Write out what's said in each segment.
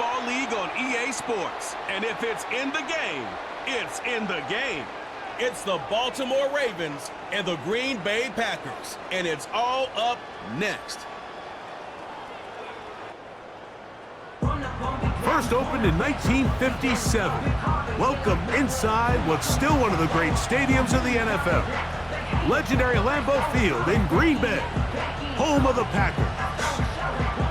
Football League on EA Sports. And if it's in the game, it's in the game. It's the Baltimore Ravens and the Green Bay Packers. And it's all up next. First opened in 1957. Welcome inside what's still one of the great stadiums of the NFL. Legendary Lambeau Field in Green Bay, home of the Packers.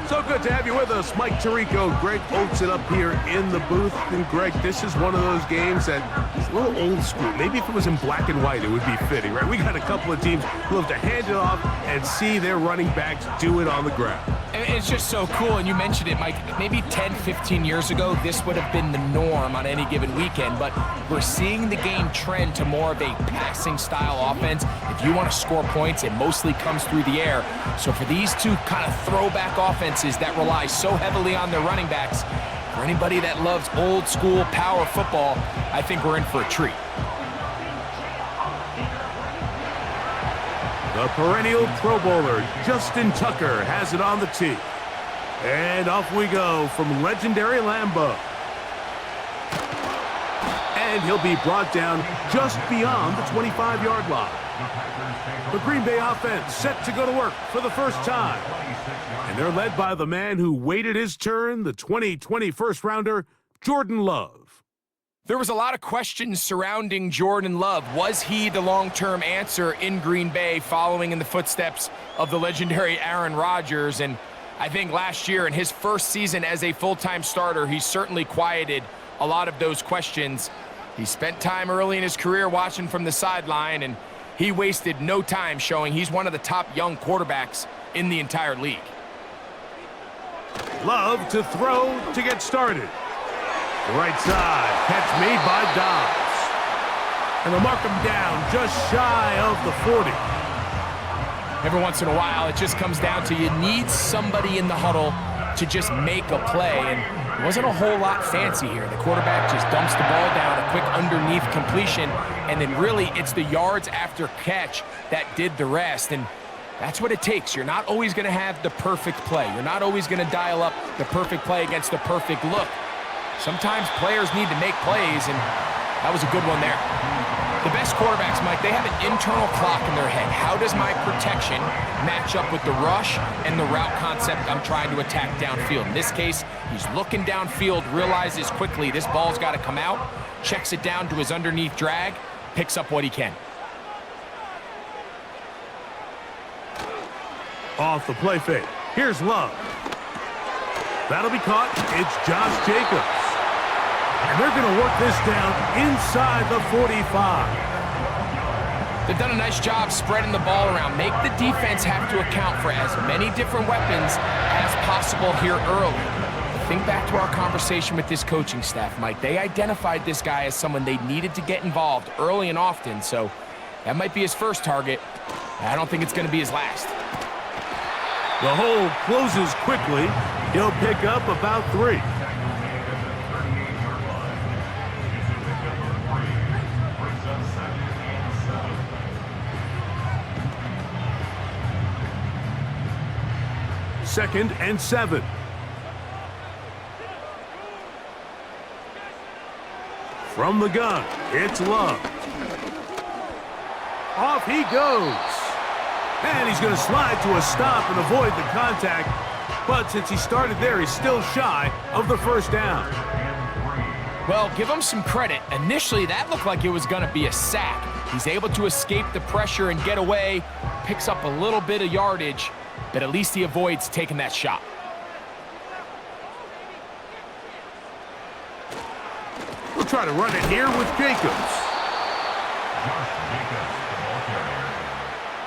So good to have you with us, Mike Tirico, Greg Olsen up here in the booth. And Greg, this is one of those games that is a little old school. Maybe if it was in black and white, it would be fitting, right? We got a couple of teams who love to hand it off and see their running backs do it on the ground. And it's just so cool, and you mentioned it, Mike. Maybe 10, 15 years ago, this would have been the norm on any given weekend, but we're seeing the game trend to more of a passing-style offense. If you want to score points, it mostly comes through the air. So for these two kind of throwback offenses that rely so heavily on their running backs, for anybody that loves old-school power football, I think we're in for a treat. The perennial Pro Bowler, Justin Tucker, has it on the tee. And off we go from legendary Lambeau. And he'll be brought down just beyond the 25-yard line. The Green Bay offense set to go to work for the first time. And they're led by the man who waited his turn, the 2020 first-rounder, Jordan Love. There was a lot of questions surrounding Jordan Love. Was he the long-term answer in Green Bay following in the footsteps of the legendary Aaron Rodgers? And I think last year in his first season as a full-time starter, he certainly quieted a lot of those questions. He spent time early in his career watching from the sideline, and he wasted no time showing he's one of the top young quarterbacks in the entire league. Love to throw to get started. Right side, catch made by Dobbs. And they'll mark him down just shy of the 40. Every once in a while, it just comes down to you need somebody in the huddle to just make a play, and it wasn't a whole lot fancy here. The quarterback just dumps the ball down, a quick underneath completion, and then really it's the yards after catch that did the rest, and that's what it takes. You're not always going to have the perfect play. You're not always going to dial up the perfect play against the perfect look. Sometimes players need to make plays, and that was a good one there. The best quarterbacks, Mike, they have an internal clock in their head. How does my protection match up with the rush and the route concept I'm trying to attack downfield? In this case, he's looking downfield, realizes quickly this ball's got to come out, checks it down to his underneath drag, picks up what he can. Off the play fake. Here's Love. That'll be caught. It's Josh Jacobs. And they're going to work this down inside the 45. They've done a nice job spreading the ball around. Make the defense have to account for as many different weapons as possible here early. Think back to our conversation with this coaching staff, Mike. They identified this guy as someone they needed to get involved early and often, so that might be his first target. I don't think it's going to be his last. The hole closes quickly. He'll pick up about 3. Second and 7. From the gun, it's Love. Off he goes. And he's going to slide to a stop and avoid the contact. But since he started there, he's still shy of the first down. Well, give him some credit. Initially, that looked like it was going to be a sack. He's able to escape the pressure and get away, picks up a little bit of yardage, but at least he avoids taking that shot. We'll try to run it here with Jacobs.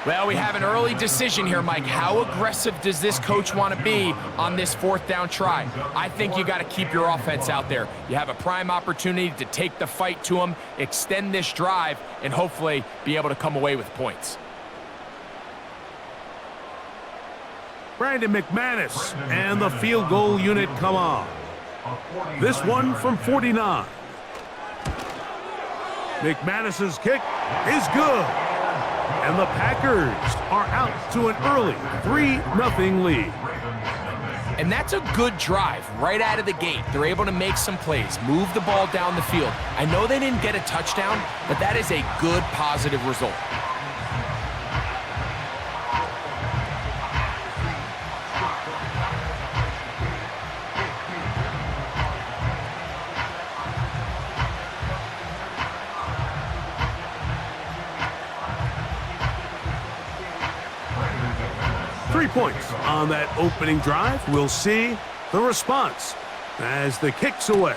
Well, we have an early decision here, Mike. How aggressive does this coach want to be on this 4th down try? I think you got to keep your offense out there. You have a prime opportunity to take the fight to him, extend this drive, and hopefully be able to come away with points. Brandon McManus and the field goal unit come on. This one from 49. McManus's kick is good. And the Packers are out to an early 3-0 lead. And that's a good drive right out of the gate. They're able to make some plays, move the ball down the field. I know they didn't get a touchdown, but that is a good, positive result. Points on that opening drive. We'll see the response as the kick's away.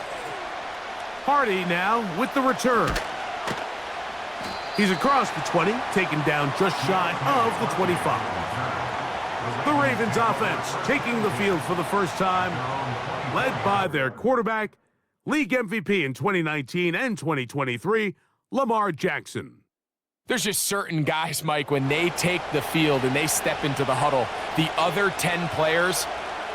Hardy now with the return. He's across the 20, taken down just shy of the 25. The Ravens offense taking the field for the first time, led by their quarterback, league MVP in 2019 and 2023, Lamar Jackson. There's just certain guys, Mike, when they take the field and they step into the huddle, the other 10 players,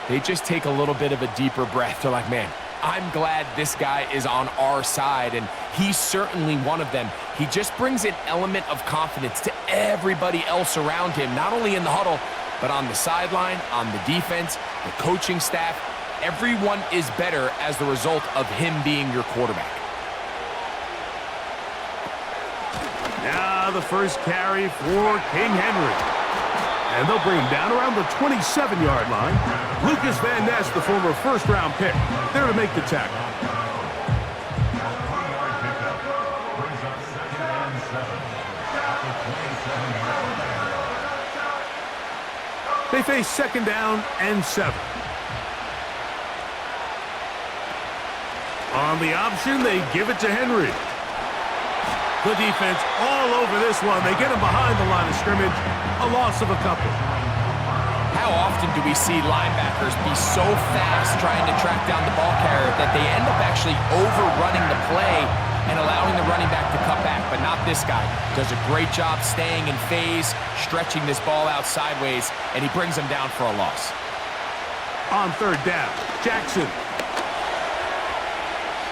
they just take a little bit of a deeper breath. They're like, man, I'm glad this guy is on our side, and he's certainly one of them. He just brings an element of confidence to everybody else around him, not only in the huddle, but on the sideline, on the defense, the coaching staff. Everyone is better as the result of him being your quarterback. Now the first carry for King Henry. And they'll bring him down around the 27-yard line. Lucas Van Ness, the former first-round pick, there to make the tackle. They face second down and 7. On the option, they give it to Henry. The defense all over this one. They get him behind the line of scrimmage. A loss of a couple. How often do we see linebackers be so fast trying to track down the ball carrier that they end up actually overrunning the play and allowing the running back to cut back? But not this guy. Does a great job staying in phase, stretching this ball out sideways, and he brings him down for a loss. On third down, Jackson.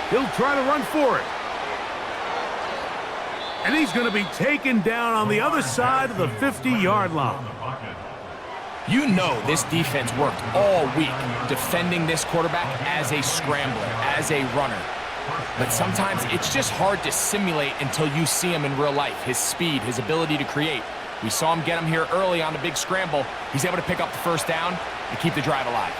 He'll try to run for it. And he's going to be taken down on the other side of the 50-yard line. You know this defense worked all week defending this quarterback as a scrambler, as a runner. But sometimes it's just hard to simulate until you see him in real life, his speed, his ability to create. We saw him get him here early on a big scramble. He's able to pick up the first down and keep the drive alive.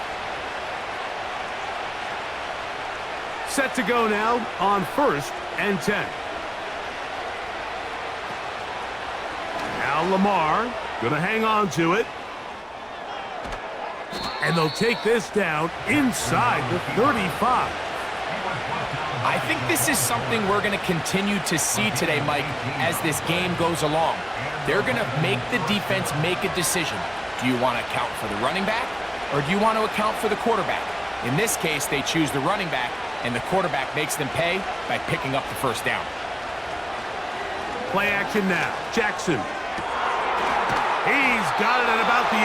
Set to go now on 1st and 10. Now Lamar going to hang on to it. And they'll take this down inside the 35. I think this is something we're going to continue to see today, Mike, as this game goes along. They're going to make the defense make a decision. Do you want to account for the running back, or do you want to account for the quarterback? In this case, they choose the running back, and the quarterback makes them pay by picking up the first down. Play action now. Jackson. He's got it at about the 8.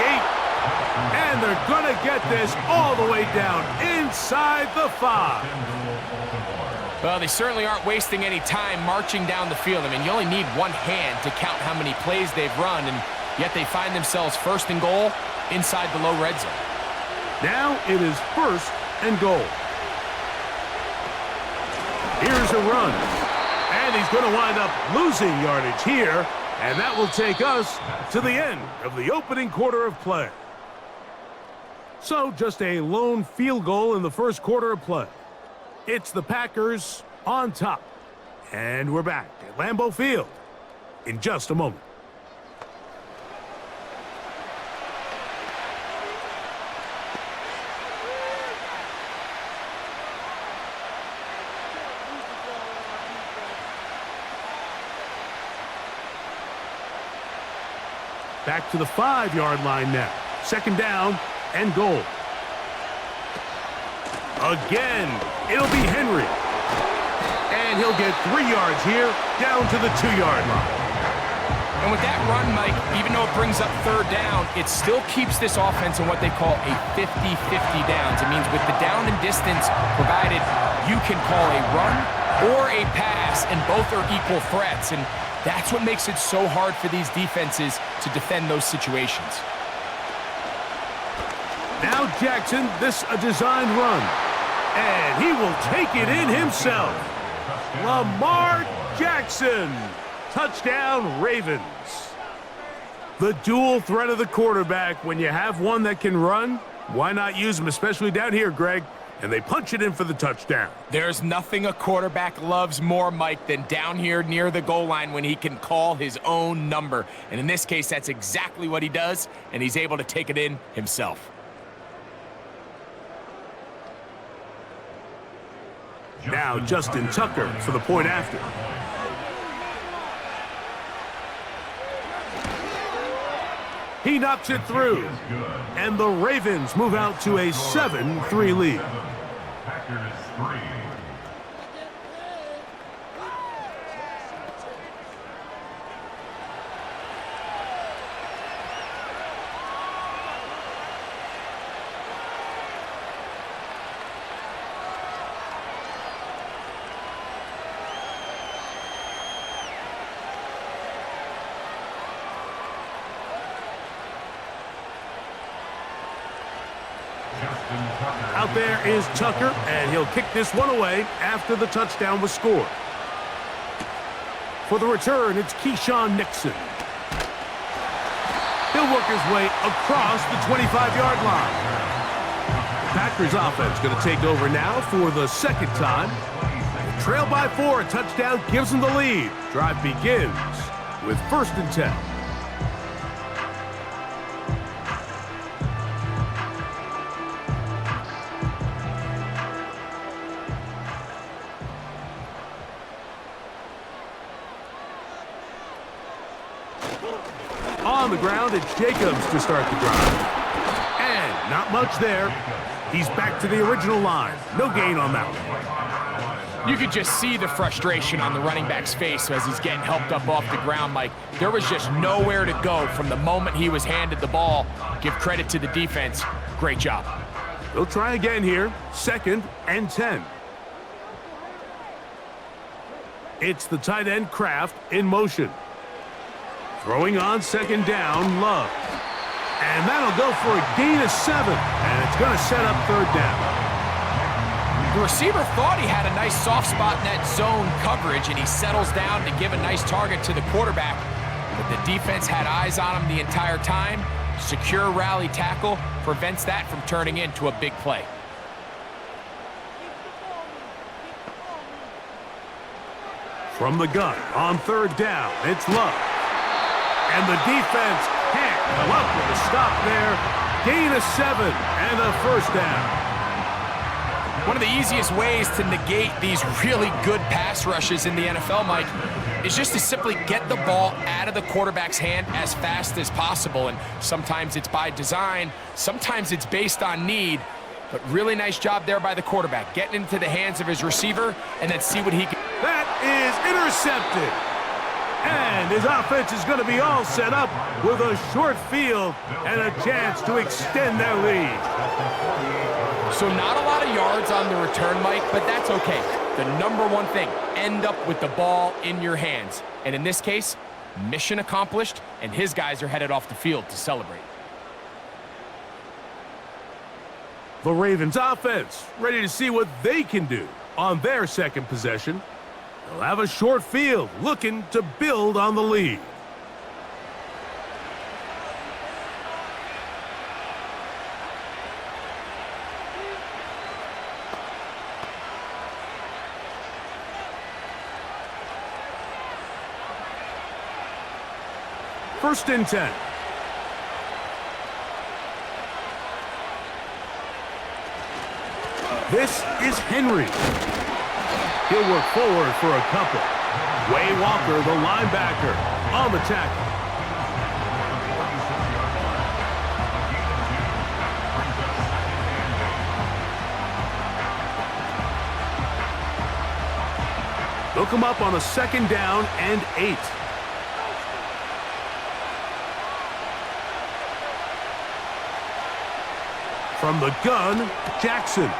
And they're going to get this all the way down inside the 5. Well, they certainly aren't wasting any time marching down the field. I mean, you only need one hand to count how many plays they've run, and yet they find themselves 1st and goal inside the low red zone. Now it is 1st and goal. Here's a run. And he's going to wind up losing yardage here, and that will take us to the end of the opening quarter of play. So just a lone field goal in the first quarter of play. It's the Packers on top. And we're back at Lambeau Field in just a moment. Back to the 5-yard line now. 2nd down and goal. Again, it'll be Henry. And he'll get 3 yards here, down to the 2-yard line. And with that run, Mike, even though it brings up 3rd down, it still keeps this offense in what they call a 50-50 downs. It means with the down and distance provided, you can call a run or a pass, and both are equal threats. And that's what makes it so hard for these defenses to defend those situations. Now Jackson, this a designed run. And he will take it in himself. Lamar Jackson. Touchdown, Ravens. The dual threat of the quarterback. When you have one that can run, why not use him, especially down here, Greg? And they punch it in for the touchdown. There's nothing a quarterback loves more, Mike, than down here near the goal line when he can call his own number. And in this case, that's exactly what he does, and he's able to take it in himself. Now Justin Tucker for the point after. He knocks it through. And the Ravens move out to a 7-3 lead. Out there is Tucker, and he'll kick this one away after the touchdown was scored. For the return, it's Keyshawn Nixon. He'll work his way across the 25-yard line. The Packers offense going to take over now for the second time. Trail by 4, a touchdown gives them the lead. Drive begins with 1st and 10. On the ground, it's Jacobs to start the drive. And not much there. He's back to the original line. No gain on that one. You could just see the frustration on the running back's face as he's getting helped up off the ground, Mike. There was just nowhere to go from the moment he was handed the ball. Give credit to the defense. Great job. They'll try again here. 2nd and 10. It's the tight end Kraft in motion. Throwing on 2nd down, Love. And that'll go for a gain of 7. And it's going to set up 3rd down. The receiver thought he had a nice soft spot in that zone coverage, and he settles down to give a nice target to the quarterback. But the defense had eyes on him the entire time. Secure rally tackle prevents that from turning into a big play. From the gun on 3rd down, it's Love. And the defense can't come up with a stop there. Gain of 7 and a 1st down. One of the easiest ways to negate these really good pass rushes in the NFL, Mike, is just to simply get the ball out of the quarterback's hand as fast as possible. And sometimes it's by design, sometimes it's based on need. But really nice job there by the quarterback, getting into the hands of his receiver and then see what he can. That is intercepted. And his offense is going to be all set up with a short field and a chance to extend their lead. So not a lot of yards on the return, Mike, but that's okay. The number one thing, end up with the ball in your hands. And in this case, mission accomplished, and his guys are headed off the field to celebrate. The Ravens offense ready to see what they can do on their 2nd possession. They'll have a short field, looking to build on the lead. First and 10. This is Henry. He'll work forward for a couple. Way Walker, the linebacker, on the tackle. They'll come up on a 2nd down and 8. From the gun, Jackson.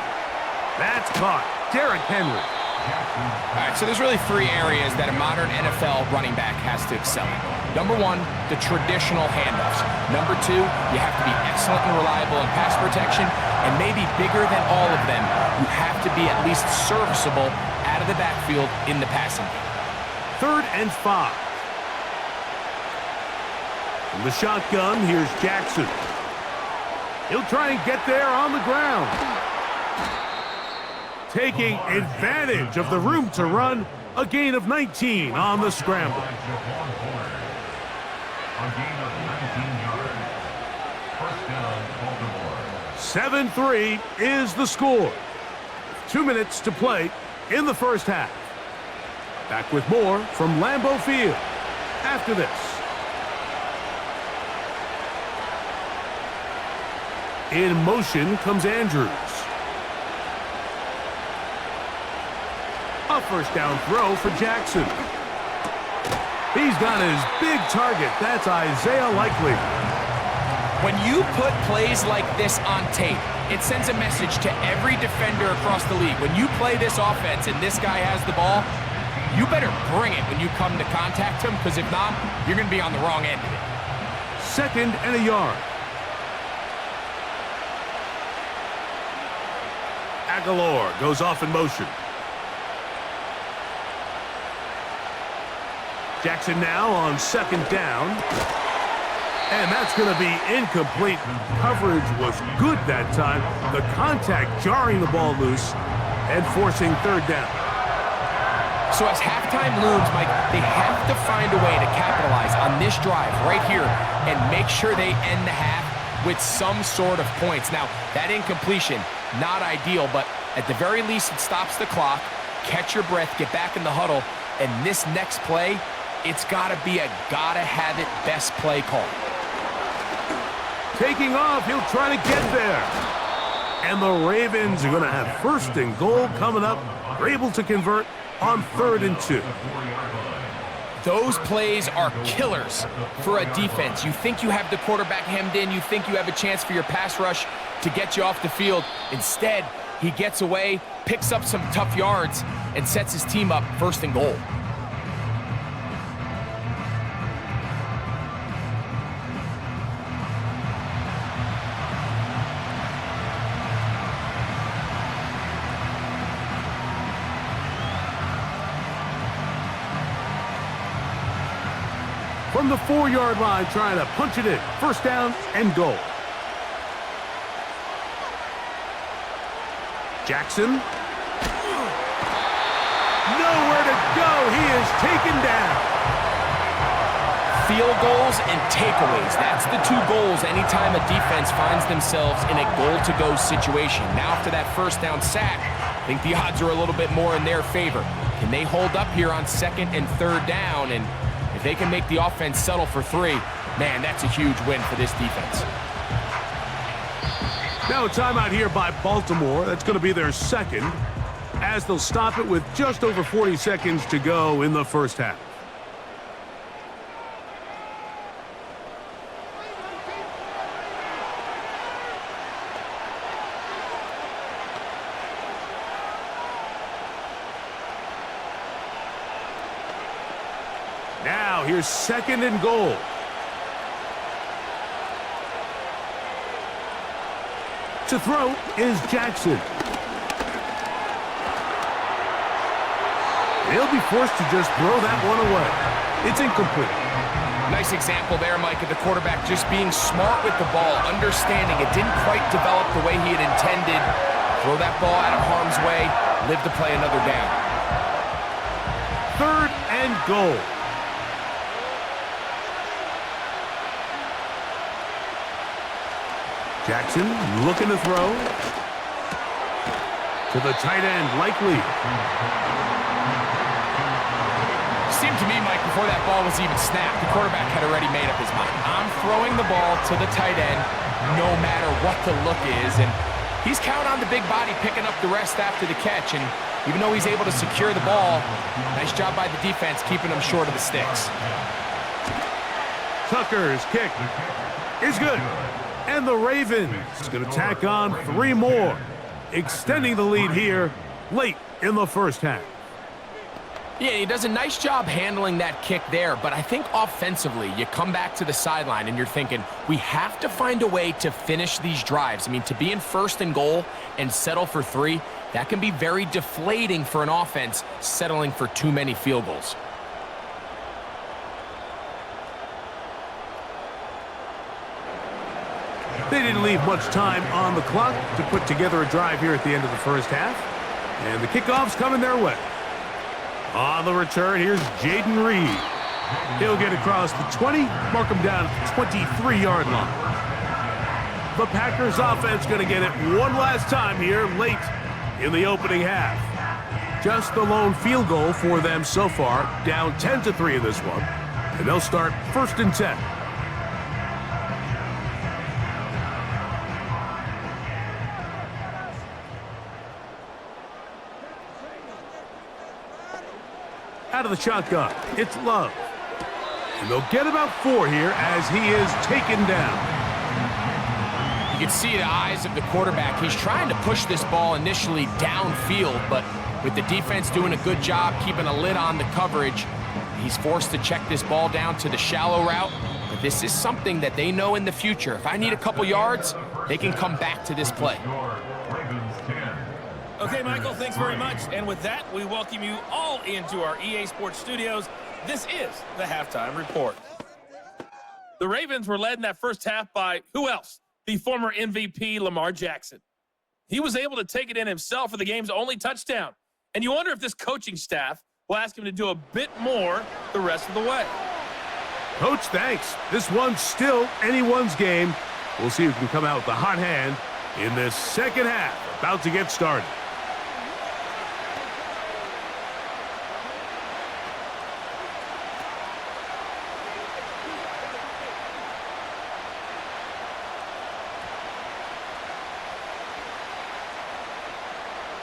That's caught. Derrick Henry. All right, so there's really three areas that a modern NFL running back has to excel in. Number one, the traditional handoffs. Number two, you have to be excellent and reliable in pass protection. And maybe bigger than all of them, you have to be at least serviceable out of the backfield in the passing game. 3rd and 5. From the shotgun, here's Jackson. He'll try and get there on the ground. Taking advantage of the room to run, a gain of 19 on the scramble. A gain of 19 yards. First down, Baltimore. 7-3 is the score. 2 minutes to play in the first half. Back with more from Lambeau Field after this. In motion comes Andrews. A first down throw for Jackson. He's got his big target. That's Isaiah Likely. When you put plays like this on tape, it sends a message to every defender across the league. When you play this offense and this guy has the ball, you better bring it when you come to contact him, because if not, you're going to be on the wrong end of it. 2nd and a yard. Aguilar goes off in motion. Jackson now on 2nd down. And that's going to be incomplete. Coverage was good that time. The contact jarring the ball loose and forcing 3rd down. So as halftime looms, Mike, they have to find a way to capitalize on this drive right here and make sure they end the half with some sort of points. Now, that incompletion, not ideal, but at the very least, it stops the clock. Catch your breath, get back in the huddle, and this next play, it's got to be a gotta-have-it best play call. Taking off, he'll try to get there. And the Ravens are going to have 1st and goal coming up. They're able to convert on 3rd and 2. Those plays are killers for a defense. You think you have the quarterback hemmed in. You think you have a chance for your pass rush to get you off the field. Instead, he gets away, picks up some tough yards, and sets his team up 1st and goal. From the 4-yard line, trying to punch it in. 1st down and goal. Jackson. Nowhere to go. He is taken down. Field goals and takeaways. That's the 2 goals anytime a defense finds themselves in a goal-to-go situation. Now after that 1st down sack, I think the odds are a little bit more in their favor. Can they hold up here on 2nd and 3rd down? And if they can make the offense settle for 3, man, that's a huge win for this defense. Now a timeout here by Baltimore. That's going to be their 2nd, as they'll stop it with just over 40 seconds to go in the first half. Now here's 2nd and goal. To throw is Jackson. He'll be forced to just throw that one away. It's incomplete. Nice example there, Mike, of the quarterback just being smart with the ball, understanding it didn't quite develop the way he had intended. Throw that ball out of harm's way, live to play another down. 3rd and goal. Jackson looking to throw. To the tight end, Likely. Seemed to me, Mike, before that ball was even snapped, the quarterback had already made up his mind. I'm throwing the ball to the tight end no matter what the look is. And he's counting on the big body picking up the rest after the catch. And even though he's able to secure the ball, nice job by the defense keeping him short of the sticks. Tucker's kick is good. And the Ravens going to tack on 3 more, extending the lead here late in the first half. Yeah, he does a nice job handling that kick there, but I think offensively, you come back to the sideline and you're thinking, we have to find a way to finish these drives. I mean, to be in 1st and goal and settle for 3, that can be very deflating for an offense settling for too many field goals. They didn't leave much time on the clock to put together a drive here at the end of the first half. And the kickoff's coming their way. On the return, here's Jaden Reed. He'll get across the 20, mark him down at the 23-yard line. The Packers offense going to get it one last time here late in the opening half. Just the lone field goal for them so far, down 10-3 in this one. And they'll start 1st and 10. Out of the shotgun, it's Love. And they'll get about 4 here as he is taken down. You can see the eyes of the quarterback. He's trying to push this ball initially downfield, but with the defense doing a good job keeping a lid on the coverage, he's forced to check this ball down to the shallow route. But this is something that they know in the future. If I need a couple yards, they can come back to this play. Okay, Michael, thanks very much. And with that, we welcome you all into our EA Sports studios. This is the Halftime Report. The Ravens were led in that first half by who else? The former MVP, Lamar Jackson. He was able to take it in himself for the game's only touchdown. And you wonder if this coaching staff will ask him to do a bit more the rest of the way. Coach, thanks. This one's still anyone's game. We'll see who can come out with the hot hand in this second half. About to get started.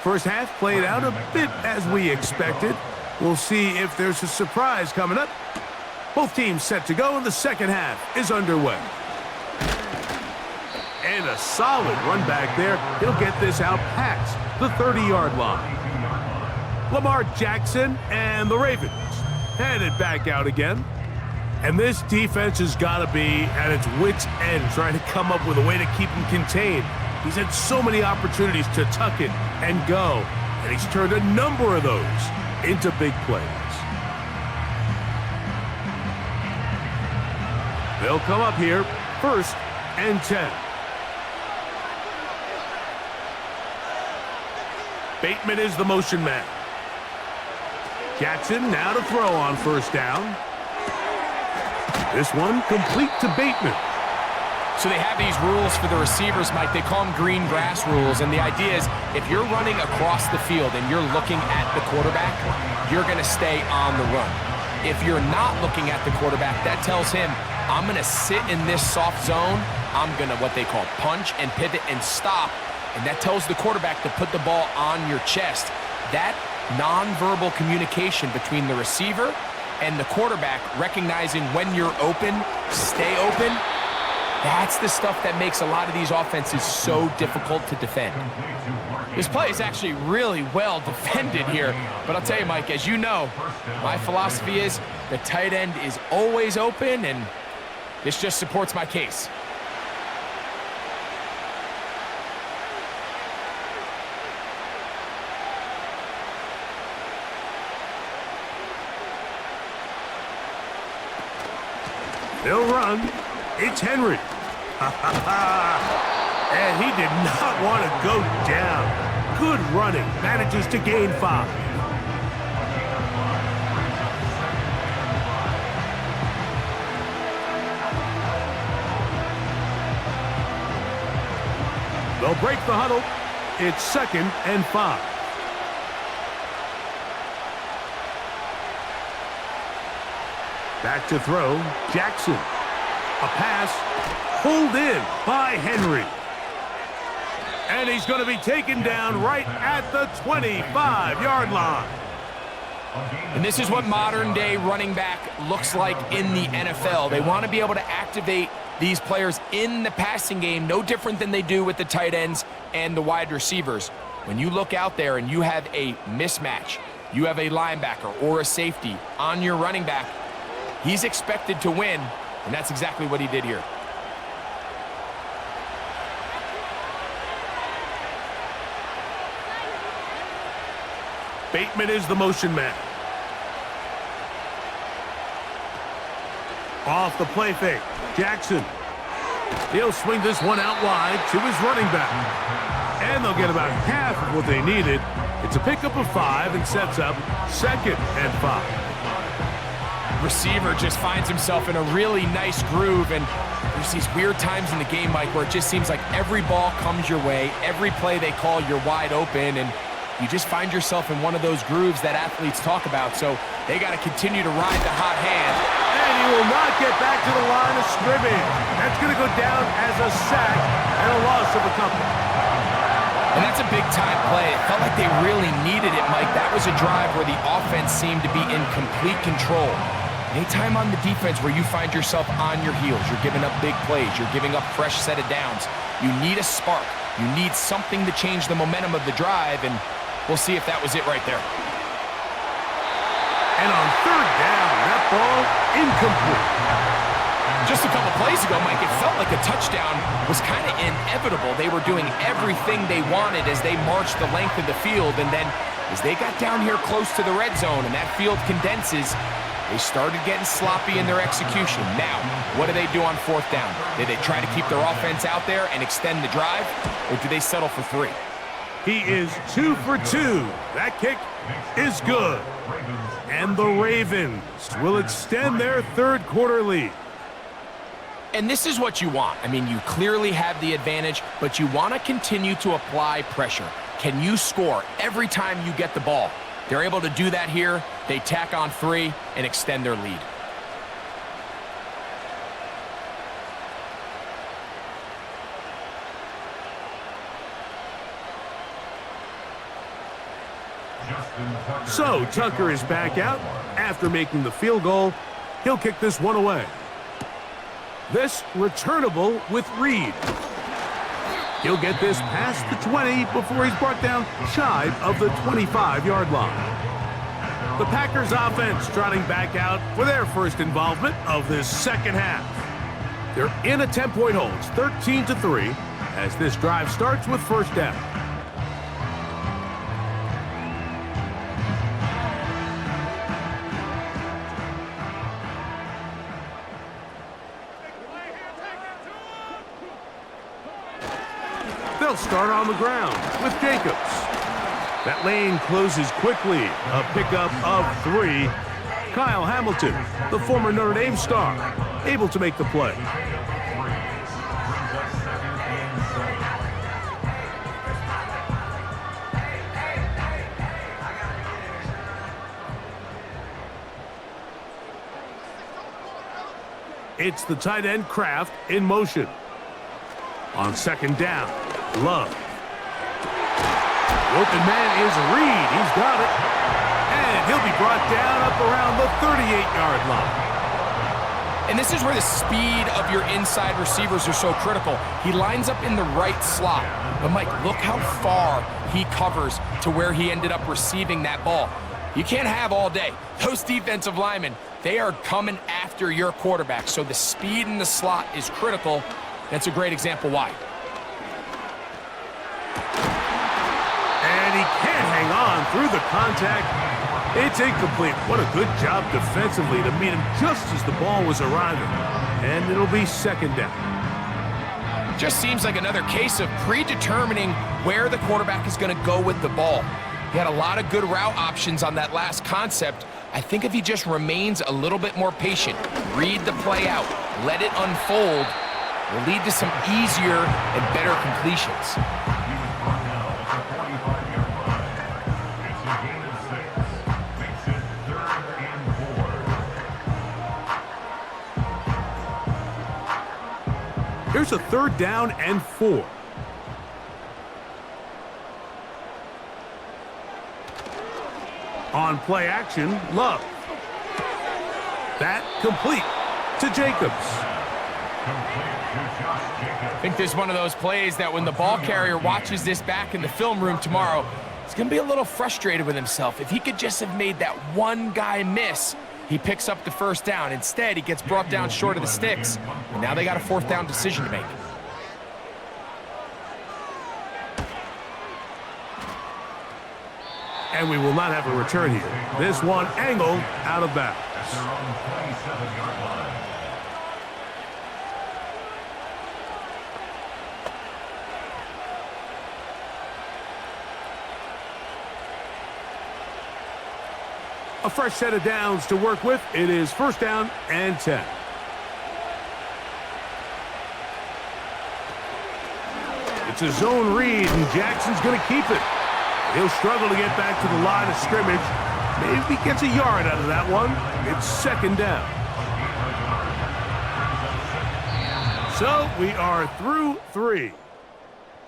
First half played out a bit as we expected. We'll see if there's a surprise coming up. Both teams set to go, and the second half is underway. And a solid run back there. He'll get this out past the 30-yard line. Lamar Jackson and the Ravens headed back out again. And this defense has got to be at its wits' end, trying to come up with a way to keep him contained. He's had so many opportunities to tuck it and go, and he's turned a number of those into big plays. They'll come up here, 1st and 10. Bateman is the motion man. Jackson now to throw on 1st down. This one complete to Bateman. So they have these rules for the receivers, Mike. They call them green grass rules. And the idea is if you're running across the field and you're looking at the quarterback, you're going to stay on the run. If you're not looking at the quarterback, that tells him, I'm going to sit in this soft zone. I'm going to what they call punch and pivot and stop. And that tells the quarterback to put the ball on your chest. That nonverbal communication between the receiver and the quarterback, recognizing when you're open, stay open, that's the stuff that makes a lot of these offenses so difficult to defend. This play is actually really well defended here. But I'll tell you, Mike, as you know, my philosophy is the tight end is always open, and this just supports my case. They'll run. It's Henry. And he did not want to go down. Good running. Manages to gain 5. They'll break the huddle. It's 2nd and 5. Back to throw, Jackson. A pass pulled in by Henry. And he's going to be taken down right at the 25-yard line. And this is what modern-day running back looks like in the NFL. They want to be able to activate these players in the passing game, no different than they do with the tight ends and the wide receivers. When you look out there and you have a mismatch, you have a linebacker or a safety on your running back, he's expected to win, and that's exactly what he did here. Bateman is the motion man. Off the play fake. Jackson. He'll swing this one out wide to his running back. And they'll get about half of what they needed. It's a pickup of 5 and sets up 2nd and 5. Receiver just finds himself in a really nice groove, and there's these weird times in the game, Mike, where it just seems like every ball comes your way, every play they call, you're wide open, and you just find yourself in one of those grooves that athletes talk about. So they got to continue to ride the hot hand. And he will not get back to the line of scrimmage. That's going to go down as a sack and a loss of a couple. And that's a big-time play. It felt like they really needed it, Mike. That was a drive where the offense seemed to be in complete control. Anytime on the defense where you find yourself on your heels, you're giving up big plays, you're giving up fresh set of downs, you need a spark. You need something to change the momentum of the drive, and we'll see if that was it right there. And on 3rd down, that ball incomplete. Just a couple plays ago, Mike, it felt like a touchdown was kind of inevitable. They were doing everything they wanted as they marched the length of the field, and then as they got down here close to the red zone and that field condenses, they started getting sloppy in their execution. Now, what do they do on 4th down? Do they try to keep their offense out there and extend the drive, or do they settle for 3? He is 2 for 2. That kick is good. And the Ravens will extend their 3rd quarter lead. And this is what you want. I mean, you clearly have the advantage, but you want to continue to apply pressure. Can you score every time you get the ball? They're able to do that here. They tack on 3 and extend their lead. So Tucker is back out after making the field goal. He'll kick this one away. This returnable with Reed. He'll get this past the 20 before he's brought down shy of the 25-yard line. The Packers offense trotting back out for their first involvement of this second half. They're in a 10-point hold, 13-3, as this drive starts with 1st down. They'll start on the ground with Jacobs. That lane closes quickly. A pickup of 3. Kyle Hamilton, the former Notre Dame star, able to make the play. It's the tight end Kraft in motion. On 2nd down, Love. The open man is Reed. He's got it. And he'll be brought down up around the 38-yard line. And this is where the speed of your inside receivers are so critical. He lines up in the right slot. But, Mike, look how far he covers to where he ended up receiving that ball. You can't have all day. Those defensive linemen, they are coming after your quarterback. So the speed in the slot is critical. That's a great example why. And he can't hang on through the contact. It's incomplete. What a good job defensively to meet him just as the ball was arriving. And it'll be 2nd down. Just seems like another case of predetermining where the quarterback is going to go with the ball. He had a lot of good route options on that last concept. I think if he just remains a little bit more patient, read the play out, let it unfold, will lead to some easier and better completions. Here's a 3rd down and 4. On play action, Love. That complete to Jacobs. I think this is one of those plays that when the ball carrier watches this back in the film room tomorrow, He's going to be a little frustrated with himself. If he could just have made that one guy miss, he picks up the first down. Instead, he gets brought down short of the sticks, and now they got a fourth down decision to make. And we will not have a return here. This one angled out of bounds. They're on the 27-yard line. A fresh set of downs to work with. It is first down and 10. It's a zone read, and Jackson's going to keep it. He'll struggle to get back to the line of scrimmage. Maybe he gets a yard out of that one. It's second down. So we are through 3.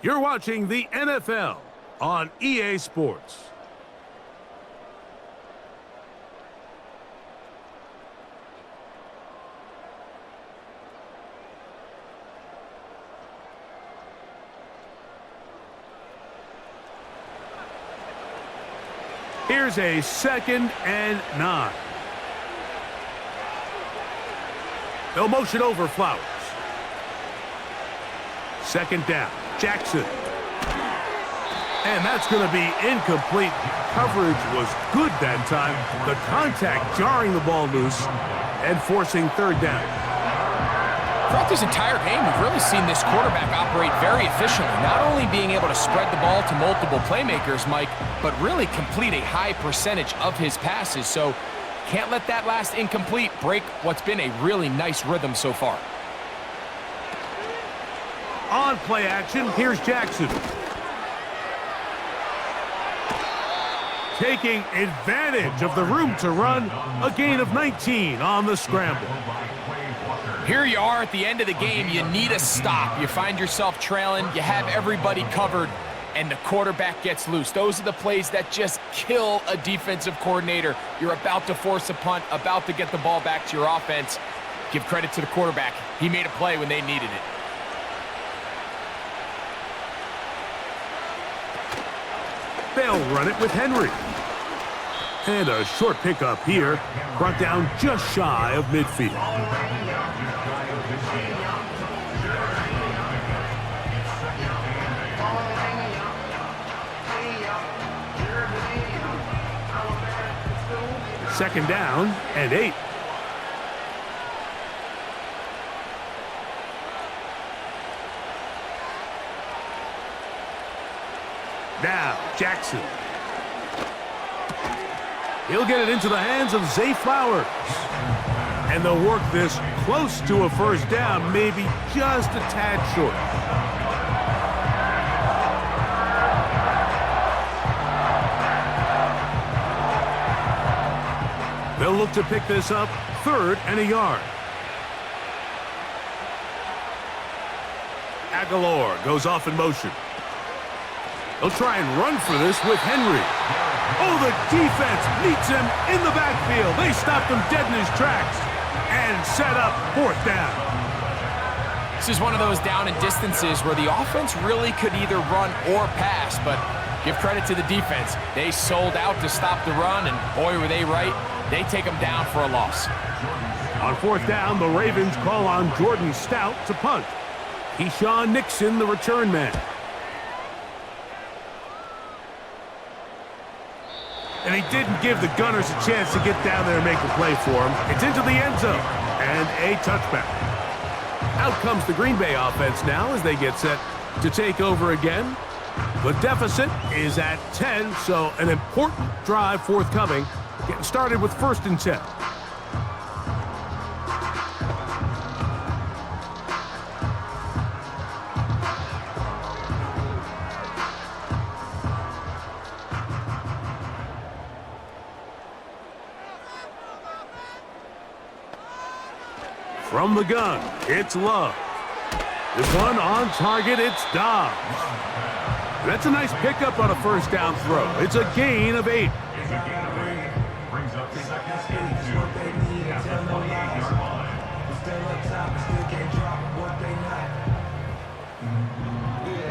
You're watching the NFL on EA Sports. Here's a second and 9. They'll motion over Flowers. Second down, Jackson. And that's going to be incomplete. Coverage was good that time. The contact jarring the ball loose and forcing third down. Throughout this entire game, we've really seen this quarterback operate very efficiently, not only being able to spread the ball to multiple playmakers, Mike, but really complete a high percentage of his passes. So can't let that last incomplete break what's been a really nice rhythm so far. On play action, here's Jackson. Taking advantage of the room to run, a gain of 19 on the scramble. Here you are at the end of the game. You need a stop. You find yourself trailing. You have everybody covered, and the quarterback gets loose. Those are the plays that just kill a defensive coordinator. You're about to force a punt, about to get the ball back to your offense. Give credit to the quarterback. He made a play when they needed it. They'll run it with Henry. And a short pickup here, brought down just shy of midfield. Second down and 8. Now, Jackson. He'll get it into the hands of Zay Flowers. And they'll work this close to a first down, maybe just a tad short. They'll look to pick this up, third and a yard. Aguilar goes off in motion. They'll try and run for this with Henry. Oh, the defense meets him in the backfield. They stopped him dead in his tracks and set up fourth down. This is one of those down and distances where the offense really could either run or pass, but give credit to the defense. They sold out to stop the run, and boy, were they right. They take them down for a loss. On fourth down, the Ravens call on Jordan Stout to punt. Keyshawn Nixon, the return man. And he didn't give the Gunners a chance to get down there and make a play for him. It's into the end zone and a touchback. Out comes the Green Bay offense now as they get set to take over again. The deficit is at 10, so an important drive forthcoming. Getting started with first and 10. From the gun, it's Love. This one on target, it's Dobbs. That's a nice pickup on a first down throw. It's a gain of 8. Brings up second and 2 at the 28-yard line.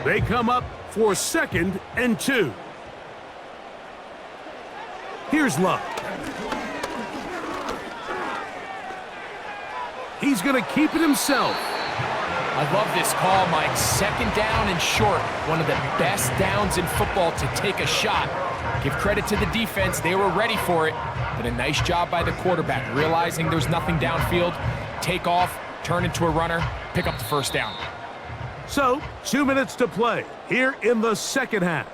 They come up for second and 2. Here's Love. He's going to keep it himself. I love this call, Mike. Second down and short. One of the best downs in football to take a shot. Give credit to the defense. They were ready for it. But a nice job by the quarterback, realizing there's nothing downfield. Take off, turn into a runner, pick up the first down. So, 2 minutes to play here in the second half.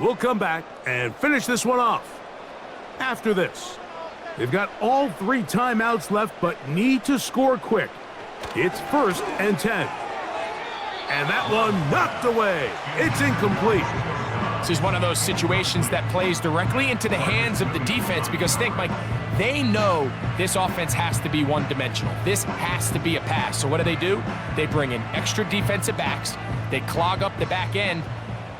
We'll come back and finish this one off after this. They've got all 3 timeouts left, but need to score quick. It's 1st and 10. And that one knocked away. It's incomplete. This is one of those situations that plays directly into the hands of the defense because think, Mike, they know this offense has to be one-dimensional. This has to be a pass. So what do? They bring in extra defensive backs. They clog up the back end.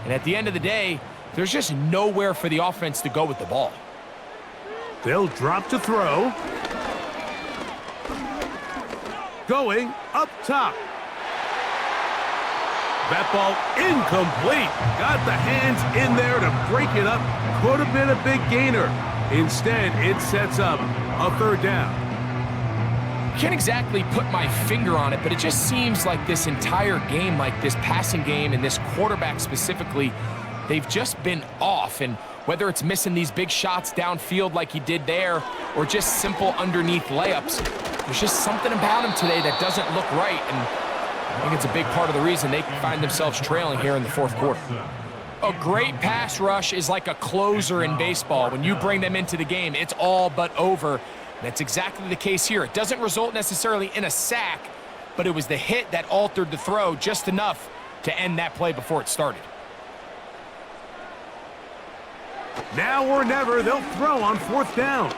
And at the end of the day, there's just nowhere for the offense to go with the ball. They'll drop to throw. Going up top. That ball incomplete. Got the hands in there to break it up. Could have been a big gainer. Instead, it sets up a 3rd down. Can't exactly put my finger on it, but it just seems like this entire game, like this passing game and this quarterback specifically, they've just been off. And whether it's missing these big shots downfield like he did there or just simple underneath layups, there's just something about him today that doesn't look right. And I think it's a big part of the reason they find themselves trailing here in the 4th quarter. A great pass rush is like a closer in baseball. When you bring them into the game, it's all but over. That's exactly the case here. It doesn't result necessarily in a sack, but it was the hit that altered the throw just enough to end that play before it started. Now or never, they'll throw on 4th down.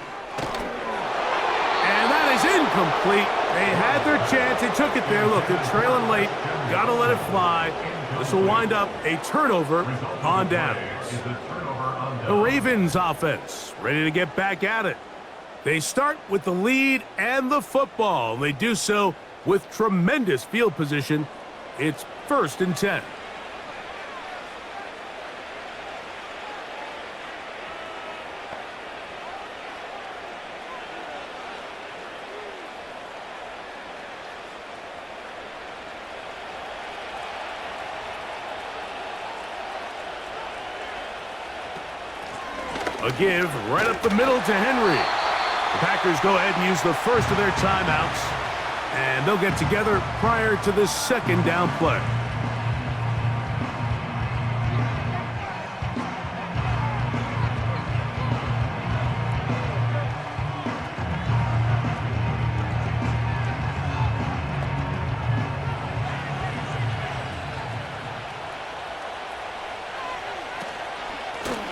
And that is incomplete. They had their chance. They took it there. Look, they're trailing late. Got to let it fly. This will wind up a turnover on downs. The Ravens offense ready to get back at it. They start with the lead and the football. They do so with tremendous field position. It's 1st and 10. A give right up the middle to Henry. The Packers go ahead and use the first of their timeouts, and they'll get together prior to the 2nd down play.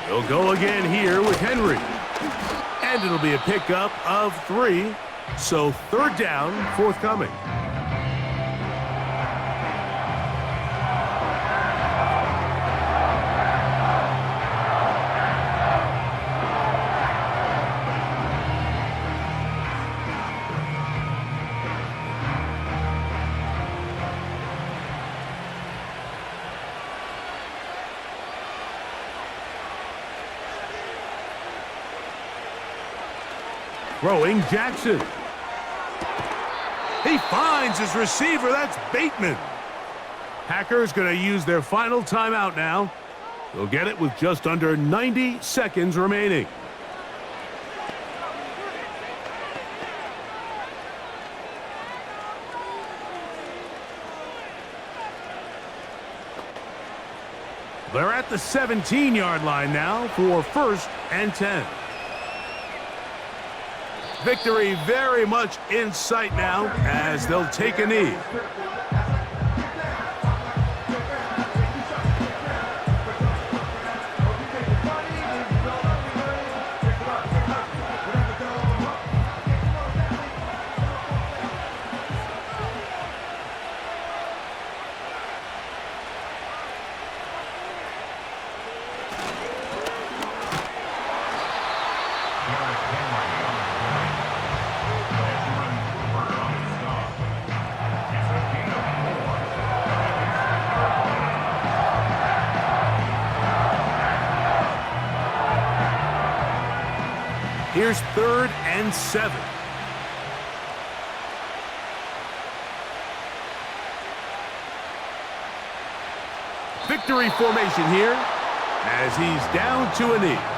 They'll go again here with Henry. And it'll be a pickup of 3. So 3rd down forthcoming. Throwing Jackson. He finds his receiver. That's Bateman. Packers going to use their final timeout now. They'll get it with just under 90 seconds remaining. They're at the 17-yard line now for 1st and 10. Victory very much in sight now as they'll take a knee. Here's 3rd and 7. Victory formation here as he's down to a knee.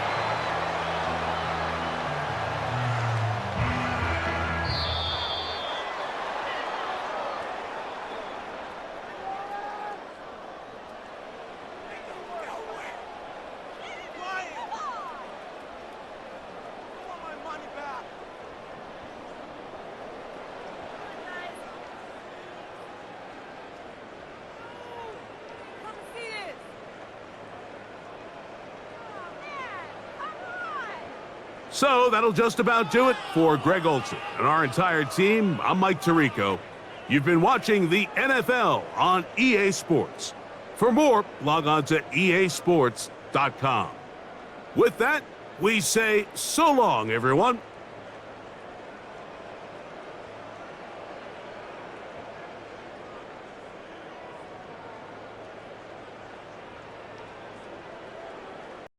So that'll just about do it for Greg Olsen and our entire team. I'm Mike Tirico. You've been watching the NFL on EA Sports. For more, log on to easports.com. With that, we say so long, everyone.